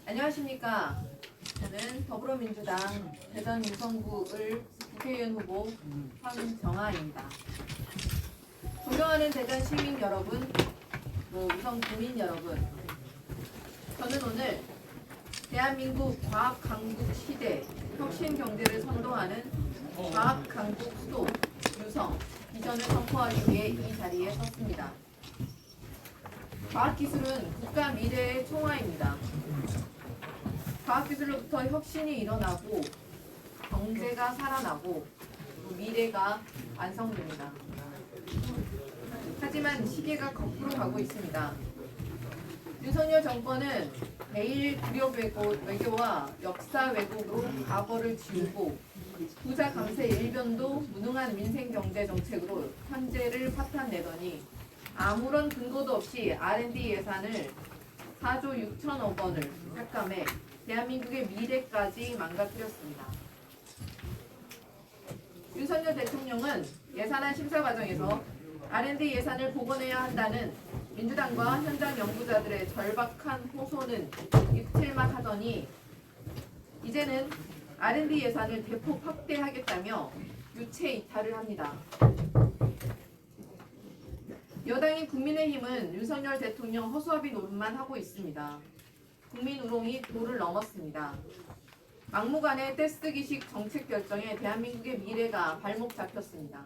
안녕하십니까. 저는 더불어민주당 대전 유성구을 국회의원 후보 황정아입니다. 존경하는 대전 시민 여러분, 유성 구민 여러분, 저는 오늘 대한민국 과학 강국 시대 혁신 경제를 선도하는 과학 강국 수도 유성 비전을 선포하기 위해 이 자리에 섰습니다. 과학기술은 국가 미래의 총화입니다. 과학기술로부터 혁신이 일어나고 경제가 살아나고 미래가 완성됩니다. 하지만 시계가 거꾸로 가고 있습니다. 윤석열 정권은 매일 구력 외교와 역사 왜곡으로 과거를 지우고 부자 감세 일변도 무능한 민생경제 정책으로 현재를 파탄내더니 아무런 근거도 없이 R&D 예산을 4조 6천억 원을 삭감해 대한민국의 미래까지 망가뜨렸습니다. 윤석열 대통령은 예산안 심사 과정에서 R&D 예산을 복원해야 한다는 민주당과 현장 연구자들의 절박한 호소는 입틀막 하더니 이제는 R&D 예산을 대폭 확대하겠다며 유체 이탈을 합니다. 여당인 국민의힘은 윤석열 대통령 허수아비 노릇만 하고 있습니다. 국민 우롱이 도를 넘었습니다. 막무가내 떼쓰기식 정책 결정에 대한민국의 미래가 발목 잡혔습니다.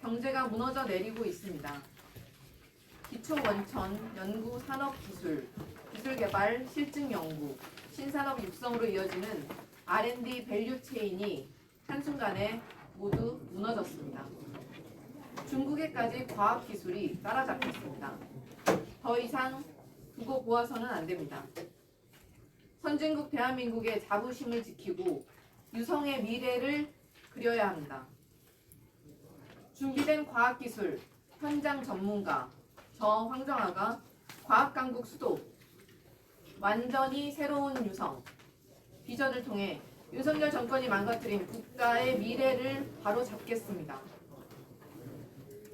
경제가 무너져 내리고 있습니다. 기초원천, 연구, 산업기술, 기술개발, 실증연구, 신산업 육성으로 이어지는 R&D 밸류체인이 한순간에 모두 무너졌습니다. 중국에까지 과학기술이 따라잡혔습니다. 더 이상 두고 보아서는 안됩니다. 선진국 대한민국의 자부심을 지키고 유성의 미래를 그려야 합니다. 준비된 과학기술, 현장 전문가, 저 황정아가 과학강국 수도, 완전히 새로운 유성, 비전을 통해 윤석열 정권이 망가뜨린 국가의 미래를 바로잡겠습니다.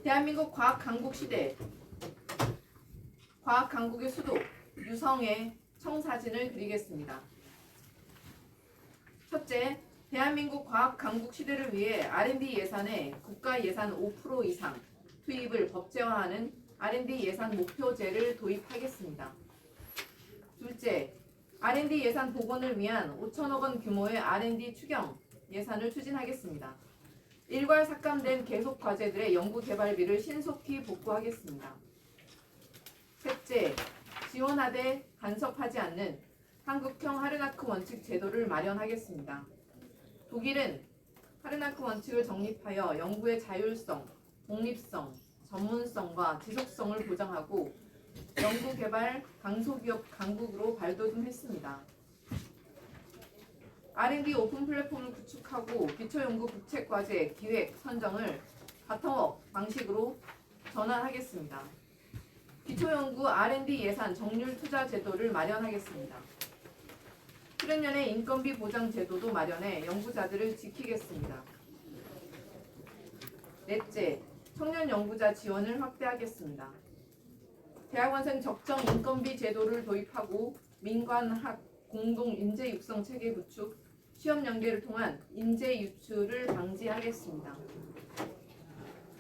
대한민국 과학강국 시대, 과학강국의 수도, 유성의 청사진을 그리겠습니다. 첫째, 대한민국 과학강국 시대를 위해 R&D 예산의 국가 예산 5% 이상 투입을 법제화하는 R&D 예산 목표제를 도입하겠습니다. 둘째, R&D 예산 복원을 위한 5천억 원 규모의 R&D 추경 예산을 추진하겠습니다. 일괄 삭감된 계속 과제들의 연구 개발비를 신속히 복구하겠습니다. 셋째, 지원하되 간섭하지 않는 한국형 하르나크 원칙 제도를 마련하겠습니다. 독일은 하르나크 원칙을 정립하여 연구의 자율성, 독립성, 전문성과 지속성을 보장하고 연구개발 강소기업 강국으로 발돋움했습니다. R&D 오픈 플랫폼을 구축하고 기초연구 국책과제 기획 선정을 바텀업 방식으로 전환하겠습니다. 기초연구 R&D 예산 정률 투자 제도를 마련하겠습니다. 수련연의 인건비 보장 제도도 마련해 연구자들을 지키겠습니다. 넷째, 청년 연구자 지원을 확대하겠습니다. 대학원생 적정 인건비 제도를 도입하고 민관학 공동 인재 육성 체계 구축, 시험 연계를 통한 인재 유출을 방지하겠습니다.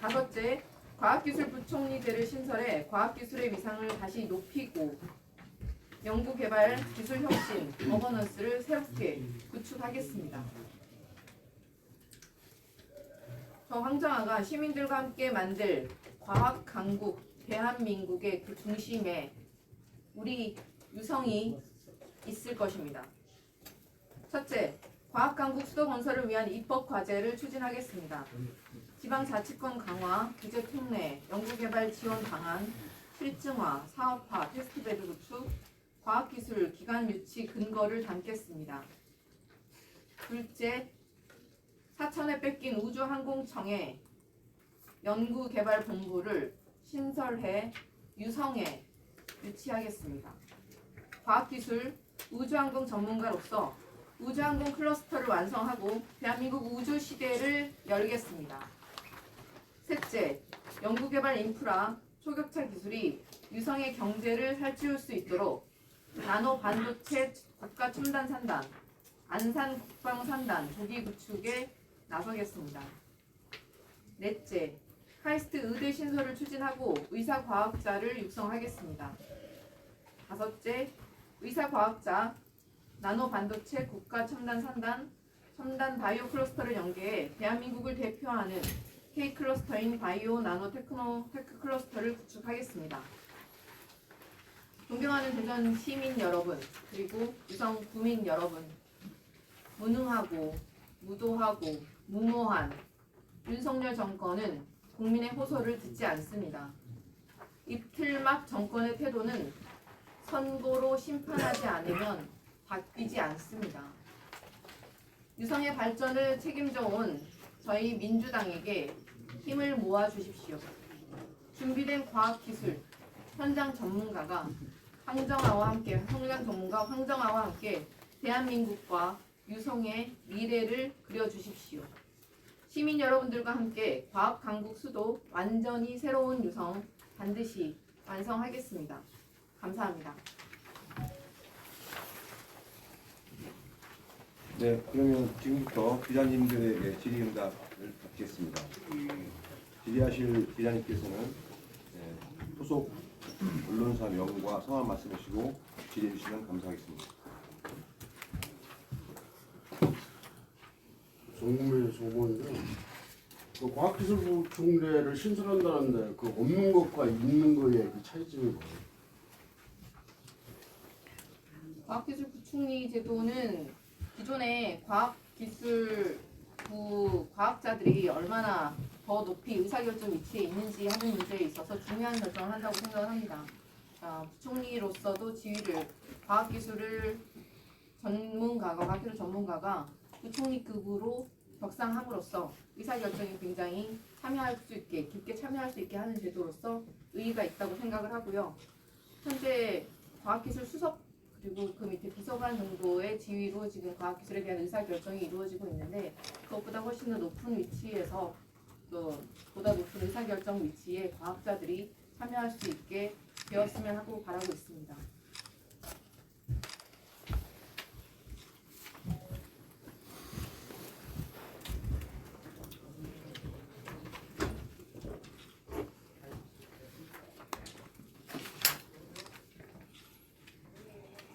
다섯째, 과학기술부총리제를 신설해 과학기술의 위상을 다시 높이고 연구개발, 기술혁신, 거버넌스를 새롭게 구축하겠습니다. 저 황정아가 시민들과 함께 만들 과학강국 대한민국의 그 중심에 우리 유성이 있을 것입니다. 첫째, 과학강국 수도 건설을 위한 입법 과제를 추진하겠습니다. 지방자치권 강화, 규제 특례, 연구개발 지원 방안, 실증화, 사업화, 테스트베드 구축, 과학기술 기관 유치 근거를 담겠습니다. 둘째, 사천에 뺏긴 우주항공청의 연구개발본부를 신설해 유성에 유치하겠습니다. 과학기술, 우주항공 전문가로서 우주항공 클러스터를 완성하고 대한민국 우주시대를 열겠습니다. 셋째, 연구개발 인프라, 초격차 기술이 유성의 경제를 살찌울 수 있도록 나노 반도체 국가 첨단 산단, 안산 국방 산단 조기 구축에 나서겠습니다. 넷째, 카이스트 의대 신설을 추진하고 의사과학자를 육성하겠습니다. 다섯째, 의사과학자, 나노 반도체 국가 첨단 산단, 첨단 바이오 클러스터를 연계해 대한민국을 대표하는 K 클러스터인 바이오 나노 테크 클러스터를 구축하겠습니다. 존경하는 대전 시민 여러분, 그리고 유성 구민 여러분, 무능하고 무도하고 무모한 윤석열 정권은 국민의 호소를 듣지 않습니다. 입틀막 정권의 태도는 선고로 심판하지 않으면 바뀌지 않습니다. 유성의 발전을 책임져 온 저희 민주당에게 힘을 모아 주십시오. 준비된 과학기술, 현장 전문가와 함께 대한민국과 유성의 미래를 그려주십시오. 시민 여러분들과 함께 과학 강국 수도 완전히 새로운 유성 반드시 완성하겠습니다. 감사합니다. 네, 그러면 지금부터 기자님들에게 질의응답을 받겠습니다. 질의하실 기자님께서는 소속 언론사 명과 성함 말씀하시고 질의해 주시면 감사하겠습니다. 정무의 조건인데 그 과학기술부 총례를 신설한다는데 그 없는 것과 있는 거의 그 차이점이 뭐예요? 과학기술 부총리 제도는 기존의 과학기술부 과학자들이 얼마나 더 높이 의사결정 위치에 있는지 하는 문제에 있어서 중요한 결정을 한다고 생각을 합니다. 부총리로서도 지위를 과학기술 전문가가 부총리급으로 격상함으로써 의사결정에 굉장히 참여할 수 있게, 깊게 참여할 수 있게 하는 제도로서 의의가 있다고 생각을 하고요. 현재 과학기술 수석 그리고 그 밑에 비서관 정도의 지위로 지금 과학기술에 대한 의사결정이 이루어지고 있는데 그것보다 훨씬 더 높은 위치에서 또 보다 높은 의사결정 위치에 과학자들이 참여할 수 있게 되었으면 하고 바라고 있습니다.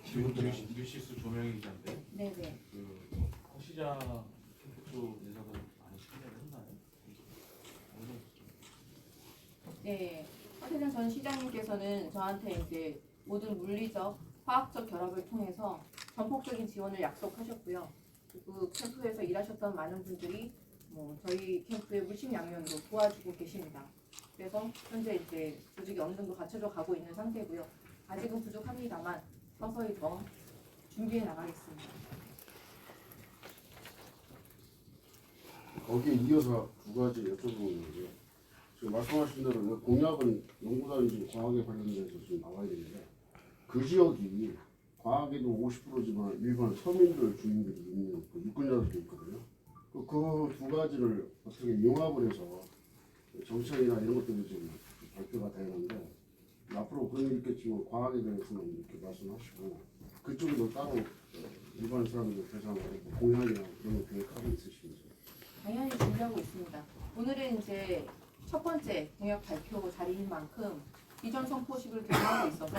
지금 뉴시스 조명희 기자인데 네네. 그 허시자 캠프 쪽 인사가 많이 참여를 했나요? 네, 하태경 전 시장님께서는 저한테 이제 모든 물리적, 화학적 결합을 통해서 전폭적인 지원을 약속하셨고요. 그리고 캠프에서 일하셨던 많은 분들이 저희 캠프의 물심양면으로 도와주고 계십니다. 그래서 현재 이제 조직이 어느 정도 갖춰져 가고 있는 상태고요. 아직은 부족합니다만 서서히 더 준비해 나가겠습니다. 거기에 이어서 두 가지 여쭤보는 게 지금 말씀하신 대로 공약은 연구단지 과학에 관련돼서 지금 나와야 되는데 그 지역이 과학에도 50%지만 일반 서민들 주민들이 있는 그 유권자들도 있거든요. 그 두 가지를 어떻게 융합을 해서 정책이나 이런 것들이 지금 발표가 되는데 앞으로 그런 게 있겠지만 과학에 대해서는 이렇게 말씀하시고 그쪽에도 따로 일반 사람들 대상으로 공약이나 그런 거 계획하고 있으신지. 당연히 준비하고 있습니다. 오늘은 이제 첫 번째 공약 발표 자리인 만큼 비전 선포식을 진행하고 있어서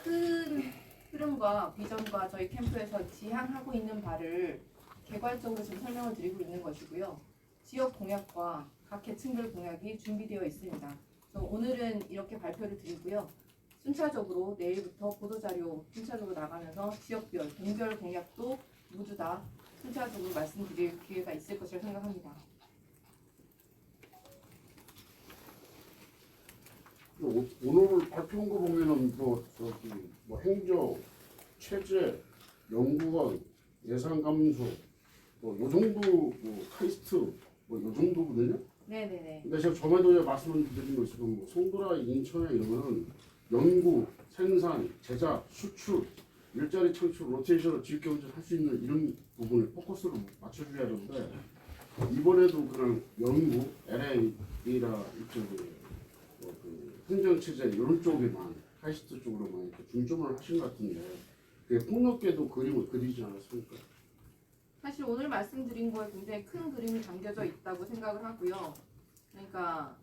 큰 흐름과 비전과 저희 캠프에서 지향하고 있는 바를 개괄적으로 지금 설명을 드리고 있는 것이고요. 지역 공약과 각 계층별 공약이 준비되어 있습니다. 그래서 오늘은 이렇게 발표를 드리고요. 순차적으로 내일부터 보도자료 순차적으로 나가면서 지역별, 동별 공약도 모두 다 순차적으로 말씀드릴 기회가 있을 것이라 생각합니다. 오늘 발표한 거 보면은 뭐 행정, 체제, 연구원, 예산 감소, 요 정도 카이스트 요 정도거든요. 네네네. 근데 제가 저번에 말씀을 드린 거 있어요. 뭐 송도라, 인천에 이런 거는 연구, 생산, 제작, 수출, 일자리 창출, 로테이션을 지역경제 할 수 있는 이런 부분에 포커스를 맞춰줘야 하는데 이번에도 그런 연구, LA라 이쪽에 그 행정체제 이런 쪽에만 카이스트 쪽으로만 이렇게 중점을 하신 것 같은데 그 폭넓게도 그림을 그리지 않았습니까? 사실 오늘 말씀드린 거에 굉장히 큰 그림이 담겨져 있다고 생각을 하고요. 그러니까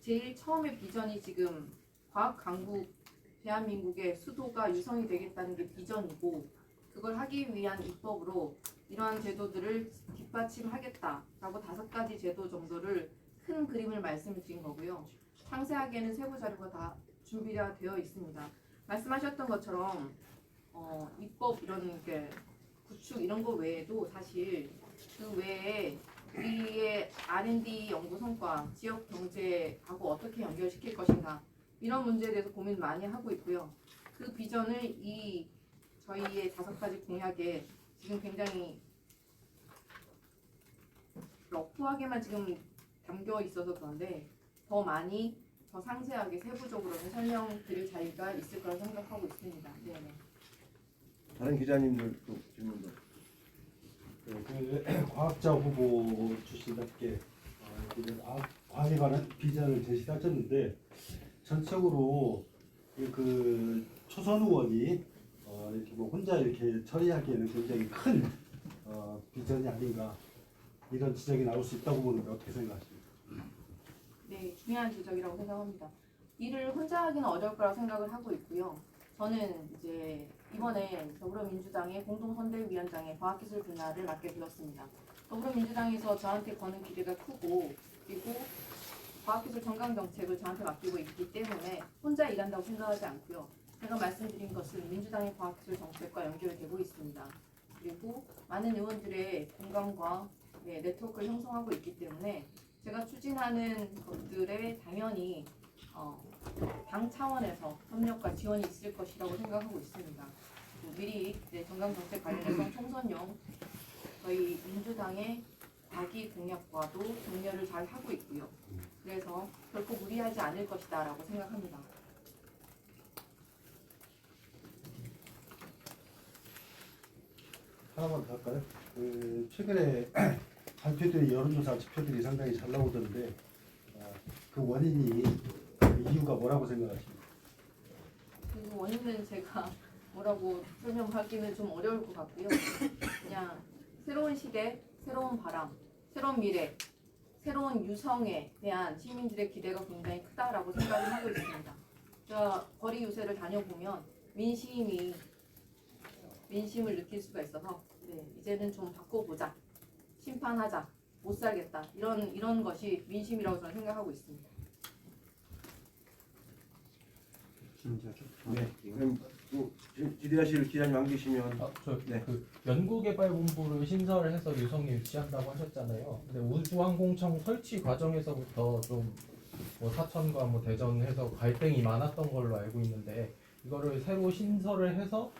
제일 처음에 비전이 지금 과학 강국 대한민국의 수도가 유성이 되겠다는 게 비전이고, 그걸 하기 위한 입법으로 이러한 제도들을 뒷받침하겠다라고 5가지 제도 정도를 큰 그림을 말씀드린 거고요. 상세하게는 세부 자료가 다 준비가 되어 있습니다. 말씀하셨던 것처럼 입법 이런 게 구축 이런 거 외에도 사실 그 외에 우리의 R&D 연구 성과, 지역 경제하고 어떻게 연결시킬 것인가, 이런 문제에 대해서 고민 많이 하고 있고요. 그 비전을 이 저희의 5가지 공약에 지금 굉장히 러프하게만 지금 담겨 있어서 그런데 더 많이 더 상세하게 세부적으로는 설명드릴 자리가 있을 거라 생각하고 있습니다. 네네. 다른 기자님들도 질문도. 그 과학자 후보 출신답게 과학에 관한 비전을 제시하셨는데, 전적으로 그 초선 의원이 이렇게 뭐 혼자 이렇게 처리하기에는 굉장히 큰 비전이 아닌가, 이런 지적이 나올 수 있다고 보는데 어떻게 생각하십니까? 네, 중요한 지적이라고 생각합니다. 일을 혼자 하기는 어려울 거라고 생각을 하고 있고요. 저는 이제 이번에 더불어민주당의 공동선대위원장의 과학기술 분야를 맡게 되었습니다. 더불어민주당에서 저한테 거는 기대가 크고, 그리고 과학기술 정강 정책을 저한테 맡기고 있기 때문에 혼자 일한다고 생각하지 않고요. 제가 말씀드린 것은 민주당의 과학기술 정책과 연결되고 있습니다. 그리고 많은 의원들의 공감과 네트워크를 형성하고 있기 때문에 제가 추진하는 것들에 당연히 당 차원에서 협력과 지원이 있을 것이라고 생각하고 있습니다. 미리 정강 정책 관련해서 총선용 저희 민주당의 과기 공약과도 정렬을 잘 하고 있고요. 그래서 결코 무리하지 않을 것이다라고 생각합니다. 하나만 더 할까요? 그 최근에 발표된 여론조사 지표들이 상당히 잘 나오던데, 그 원인이, 그 이유가 뭐라고 생각하십니까? 그 원인은 제가 뭐라고 설명하기는 좀 어려울 것 같고요. 그냥 새로운 시대, 새로운 바람, 새로운 미래, 새로운 유성에 대한 시민들의 기대가 굉장히 크다라고 생각을 하고 있습니다. 제가 거리 유세를 다녀보면 민심을 느낄 수가 있어서 이제는 좀 바꿔보자, 심판하자, 못 살겠다, 이런 것이 민심이라고 저는 생각하고 있습니다. 네. 그럼 또 질의하실 기자님 안 계시면 네. 그 연구개발본부를 신설을 해서 유성에 유치한다고 하셨잖아요. 근데 우주항공청 설치 과정에서부터 좀 뭐 사천과 뭐 대전해서 갈등이 많았던 걸로 알고 있는데, 이거를 새로 신설을 해서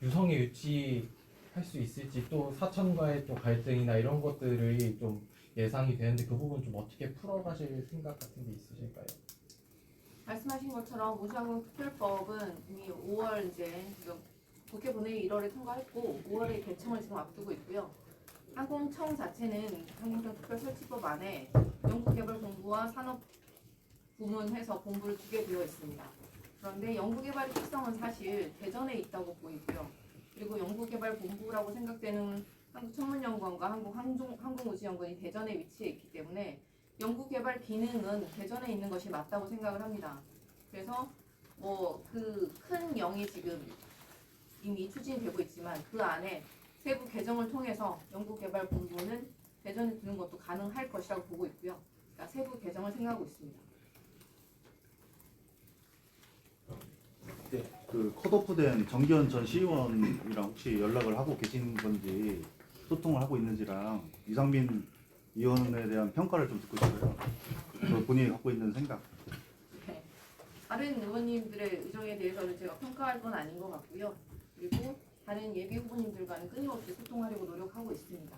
유성에 유치할 수 있을지, 또 사천과의 또 갈등이나 이런 것들이 좀 예상이 되는데, 그 부분 좀 어떻게 풀어가실 생각 같은 게 있으실까요? 말씀하신 것처럼 우주항공 특별법은 이미 5월 이제 지금 국회 본회의 1월에 통과했고 5월에 개청을 지금 앞두고 있고요. 항공청 자체는 항공청 특별설치법 안에 연구개발본부와 산업부문 해서 본부를 두게 되어 있습니다. 그런데 연구개발의 특성은 사실 대전에 있다고 보이고요. 그리고 연구개발본부라고 생각되는 한국천문연구원과 한국우주연구원이 대전에 위치해 있기 때문에 연구개발 기능은 대전에 있는 것이 맞다고 생각을 합니다. 그래서 뭐 그 큰 영이 지금 이미 추진되고 있지만 그 안에 세부 개정을 통해서 연구개발본부는 대전에 두는 것도 가능할 것이라고 보고 있고요. 그러니까 세부 개정을 생각하고 있습니다. 그 컷오프된 정기현 전 시의원이랑 혹시 연락을 하고 계신 건지, 소통을 하고 있는지랑 이상민 의원에 대한 평가를 좀 듣고 싶어요. 그 본인이 갖고 있는 생각. 네. 다른 의원님들의 의정에 대해서는 제가 평가할 건 아닌 것 같고요. 그리고 다른 예비 후보님들과는 끊임없이 소통하려고 노력하고 있습니다.